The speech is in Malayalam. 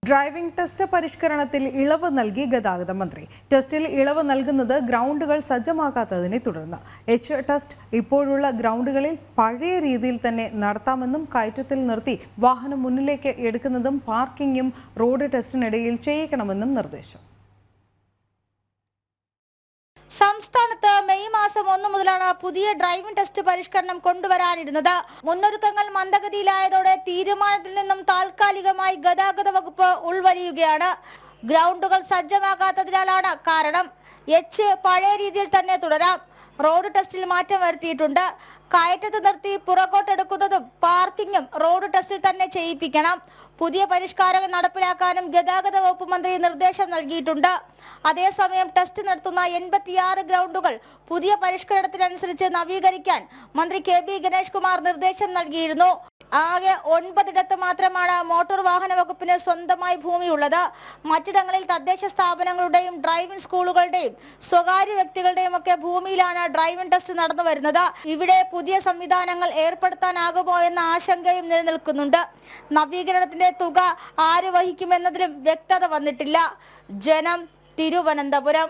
ഡ്രൈവിംഗ് ടെസ്റ്റ് പരിഷ്കരണത്തിൽ ഇളവ് നൽകി ഗതാഗത മന്ത്രി. ടെസ്റ്റിൽ ഇളവ് നൽകുന്നത് ഗ്രൗണ്ടുകൾ സജ്ജമാക്കാത്തതിനെ തുടർന്ന്. ടെസ്റ്റ് ഇപ്പോഴുള്ള ഗ്രൗണ്ടുകളിൽ പഴയ രീതിയിൽ തന്നെ നടത്താമെന്നും കയറ്റത്തിൽ നിർത്തി വാഹനം മുന്നിലേക്ക് എടുക്കുന്നതും പാർക്കിംഗും റോഡ് ടെസ്റ്റിനിടയിൽ ചെയ്യിക്കണമെന്നും നിർദ്ദേശം. സംസ്ഥാനത്ത് മെയ് മാസം 1 മുതലാണ് പുതിയ ഡ്രൈവിംഗ് ടെസ്റ്റ് പരിഷ്കരണം കൊണ്ടുവരാനിരുന്നത്. മുന്നൊരുക്കങ്ങൾ മന്ദഗതിയിലായതോടെ തീരുമാനത്തിൽ നിന്നും താൽക്കാലികമായി ഗതാഗത വകുപ്പ് ഉൾവലിയുകയാണ്. ഗ്രൗണ്ടുകൾ സജ്ജമാക്കാത്തതിനാലാണ് കാരണം. പഴയ രീതിയിൽ തന്നെ തുടരാം. റോഡ് ടെസ്റ്റിൽ മാറ്റം വരുത്തിയിട്ടുണ്ട്. കയറ്റത്ത് നിർത്തി പുറകോട്ടെടുക്കുന്നതും പാർക്കിങ്ങും റോഡ് ടെസ്റ്റിൽ തന്നെ ചെയ്യിപ്പിക്കണം. പുതിയ പരിഷ്കാരങ്ങൾ നടപ്പിലാക്കാനും ഗതാഗത വകുപ്പ് മന്ത്രി നിർദ്ദേശം നൽകിയിട്ടുണ്ട്. അതേസമയം ടെസ്റ്റ് നടത്തുന്ന 86 ഗ്രൗണ്ടുകൾ പുതിയ പരിഷ്കരണത്തിനനുസരിച്ച് നവീകരിക്കാൻ മന്ത്രി KB ഗണേഷ് കുമാർ നിർദ്ദേശം നൽകിയിരുന്നു. ആകെ 9 മാത്രമാണ് മോട്ടോർ വാഹന വകുപ്പിന് സ്വന്തമായി ഭൂമിയുള്ളത്. മറ്റിടങ്ങളിൽ തദ്ദേശ സ്ഥാപനങ്ങളുടെയും ഡ്രൈവിംഗ് സ്കൂളുകളുടെയും സ്വകാര്യ വ്യക്തികളുടെയും ഒക്കെ ഭൂമിയിലാണ് ഡ്രൈവിംഗ് ടെസ്റ്റ് നടന്നു വരുന്നത്. ഇവിടെ പുതിയ സംവിധാനങ്ങൾ ഏർപ്പെടുത്താനാകുമോ എന്ന ആശങ്കയും നിലനിൽക്കുന്നുണ്ട്. നവീകരണത്തിന്റെ തുക ആര് വഹിക്കുമെന്നതിലും വ്യക്തത വന്നിട്ടില്ല. ജനം, തിരുവനന്തപുരം.